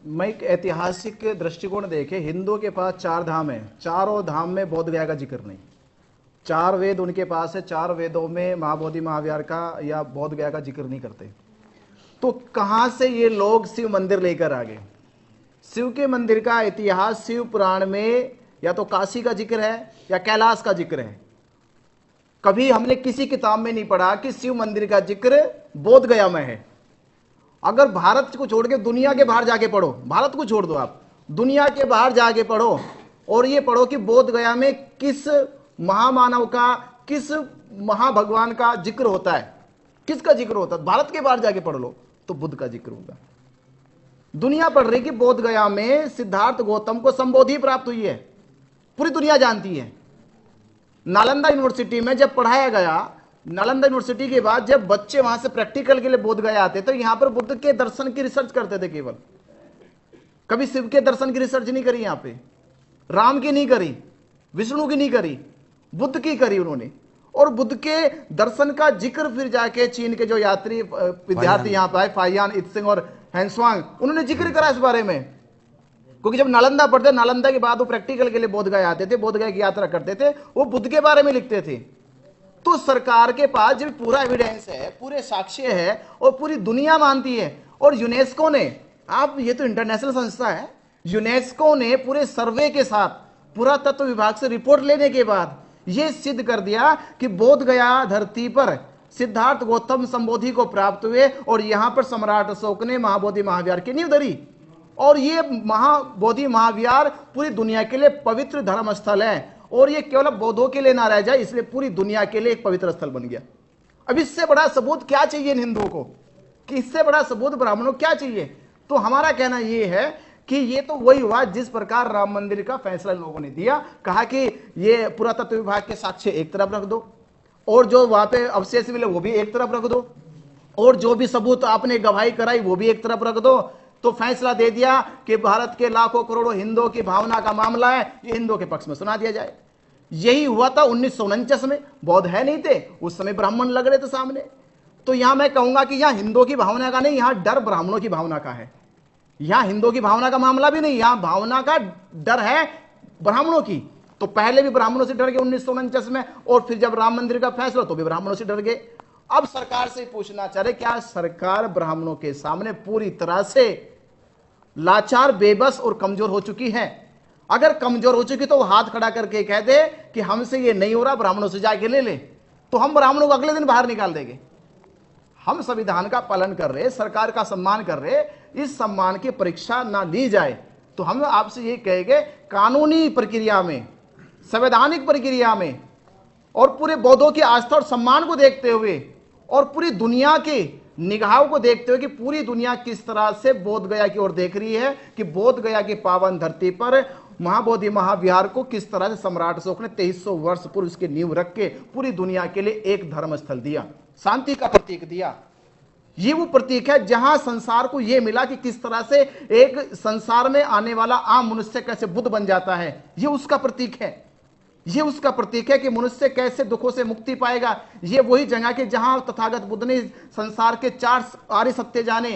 मैं एक ऐतिहासिक दृष्टिकोण देखे, हिंदुओं के पास 4 धाम है, चारों धाम में बोध गया का जिक्र नहीं। 4 वेद उनके पास है, 4 वेदों में महाबोधि महाविहार का या बोध गया का जिक्र नहीं करते। तो कहां से ये लोग शिव मंदिर लेकर आ गए? शिव के मंदिर का इतिहास शिव पुराण में या तो काशी का जिक्र है या कैलाश का जिक्र है। कभी हमने किसी किताब में नहीं पढ़ा कि शिव मंदिर का जिक्र बोध गया में है। अगर भारत को छोड़ के दुनिया के बाहर जाके पढ़ो, भारत को छोड़ दो, आप दुनिया के बाहर जाके पढ़ो और ये पढ़ो कि बोध गया में किस महामानव का, किस महाभगवान का जिक्र होता है, किसका जिक्र होता है। भारत के बाहर जाके पढ़ लो तो बुद्ध का जिक्र होगा। दुनिया पढ़ रही कि बोध गया में सिद्धार्थ गौतम को संबोधि प्राप्त हुई है, पूरी दुनिया जानती है। नालंदा यूनिवर्सिटी में जब पढ़ाया गया, नालंदा यूनिवर्सिटी के बाद जब बच्चे वहां से प्रैक्टिकल के लिए बोध गया आते तो यहां पर बुद्ध के दर्शन की रिसर्च करते थे केवल। कभी शिव के दर्शन की रिसर्च नहीं करी, यहां पे राम की नहीं करी, विष्णु की नहीं करी, बुद्ध की करी उन्होंने। और बुद्ध के दर्शन का जिक्र फिर जाके चीन के जो यात्री विद्यार्थी यहां पर आए, फाइयान, इत्सिंग और हैंसवांग, उन्होंने जिक्र करा इस बारे में। क्योंकि जब नालंदा पढ़ते, नालंदा के बाद वो प्रैक्टिकल के लिए बोध गया आते थे, बोध गया की यात्रा करते थे, वो बुद्ध के बारे में लिखते थे। तो सरकार के पास जब पूरा एविडेंस है, पूरे साक्ष्य है और पूरी दुनिया मानती है, और यूनेस्को ने, आप ये तो इंटरनेशनल संस्था है, यूनेस्को ने पूरे सर्वे के साथ पुरातत्व विभाग से रिपोर्ट लेने के बाद यह सिद्ध कर दिया कि बोध गया धरती पर सिद्धार्थ गौतम संबोधि को प्राप्त हुए और यहां पर सम्राट अशोक ने महाबोधि महाविहार की नींव धरी। और ये महाबोधि महाविहार पूरी दुनिया के लिए पवित्र धर्म स्थल है, और ये केवल बौद्धों के लिए ना रह जाए, इसलिए पूरी दुनिया के लिए एक पवित्र स्थल बन गया। अब इससे बड़ा सबूत क्या चाहिए इन हिंदुओं को, कि इससे बड़ा सबूत ब्राह्मणों को क्या चाहिए? तो हमारा कहना यह है कि ये तो वही हुआ जिस प्रकार राम मंदिर का फैसला लोगों ने दिया, कहा कि ये पुरातत्व विभाग के साक्ष्य एक तरफ रख दो और जो वहां पे अवशेष मिले वो भी एक तरफ रख दो, और जो भी सबूत आपने गवाही कराई वो भी एक तरफ रख दो। तो फैसला दे दिया कि भारत के लाखों करोड़ों हिंदुओं की भावना का मामला है, ये हिंदुओं के पक्ष में सुना दिया जाए। यही हुआ था 1949 में। बौद्ध है नहीं थे उस समय, ब्राह्मण लग रहे थे सामने। तो यहां मैं कहूंगा कि यहां हिंदुओं की भावना का नहीं, यहां डर ब्राह्मणों की भावना का है। यहां हिंदुओं की भावना का मामला भी नहीं, यहां भावना का डर है ब्राह्मणों की। तो पहले भी ब्राह्मणों से डर गए 1949 में, और फिर जब राम मंदिर का फैसला तो भी ब्राह्मणों से डर गए। अब सरकार से पूछना चाह रहे, क्या सरकार ब्राह्मणों के सामने पूरी तरह से लाचार, बेबस और कमजोर हो चुकी है? अगर कमजोर हो चुकी तो वो हाथ खड़ा करके कह दे कि हमसे ये नहीं हो रहा, ब्राह्मणों से जाके ले ले, तो हम ब्राह्मणों को अगले दिन बाहर निकाल देंगे। हम संविधान का पालन कर रहे, सरकार का सम्मान कर रहे, इस सम्मान की परीक्षा ना ली जाए तो हम आपसे ये कहेंगे, कानूनी प्रक्रिया में, संवैधानिक प्रक्रिया में, और पूरे बौद्धों की आस्था और सम्मान को देखते हुए और पूरी दुनिया की निगाहों को देखते हुए कि पूरी दुनिया किस तरह से बोध गया की ओर देख रही है, कि बोध गया की पावन धरती पर महाबोधि महाविहार को किस तरह से सम्राट अशोक ने 2300 वर्ष पूर्व इसकी नींव रख के पूरी दुनिया के लिए एक धर्म स्थल दिया, शांति का प्रतीक दिया। ये वो प्रतीक है जहां संसार को यह मिला कि किस तरह से एक संसार में आने वाला आम मनुष्य कैसे बुद्ध बन जाता है। ये उसका प्रतीक है, ये उसका प्रतीक है कि मनुष्य कैसे दुखों से मुक्ति पाएगा। ये वही जगह के जहां तथागत बुद्ध ने संसार के 4 आर्य सत्य जाने,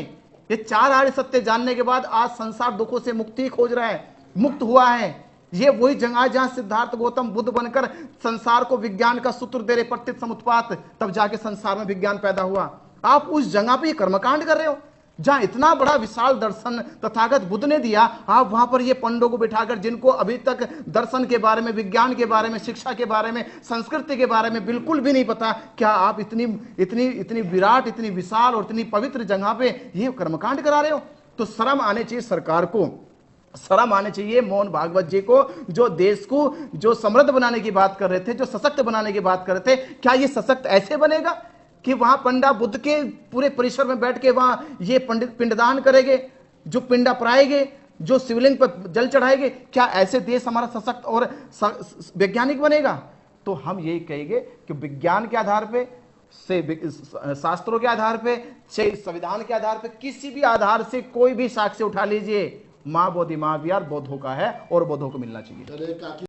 ये 4 आर्य सत्य जानने के बाद आज संसार दुखों से मुक्ति खोज रहा है, मुक्त हुआ है। ये वही जगह जहां सिद्धार्थ गौतम बुद्ध बनकर संसार को विज्ञान का सूत्र दे रहे, प्रत्यक्ष समुत्पात, तब जाके संसार में विज्ञान पैदा हुआ। आप उस जगह पे ये कर्मकांड कर रहे हो जहां इतना बड़ा विशाल दर्शन तथागत बुद्ध ने दिया। आप वहां पर ये पंडों को बिठाकर, जिनको अभी तक दर्शन के बारे में, विज्ञान के बारे में, शिक्षा के बारे में, संस्कृति के बारे में बिल्कुल भी नहीं पता, क्या आप इतनी इतनी इतनी विराट, इतनी विशाल और इतनी पवित्र जगह पे ये कर्मकांड करा रहे हो? तो शर्म आने चाहिए सरकार को, शर्म आने चाहिए मोहन भागवत जी को, जो देश को जो समृद्ध बनाने की बात कर रहे थे, जो सशक्त बनाने की बात कर रहे थे। क्या ये सशक्त ऐसे बनेगा कि वहां पंडा बुद्ध के पूरे परिसर में बैठ के वहां ये पंडित पिंडदान करेंगे, जो पिंडा पराएंगे, जो शिवलिंग पर जल चढ़ाएंगे? क्या ऐसे देश हमारा सशक्त और वैज्ञानिक बनेगा? तो हम यही कहेंगे कि विज्ञान के आधार पे, से शास्त्रों के आधार पे, से संविधान के आधार पे, किसी भी आधार से कोई भी साक्ष्य उठा लीजिए, महाबोधि महाविहार बौद्धों का है और बौद्धों को मिलना चाहिए।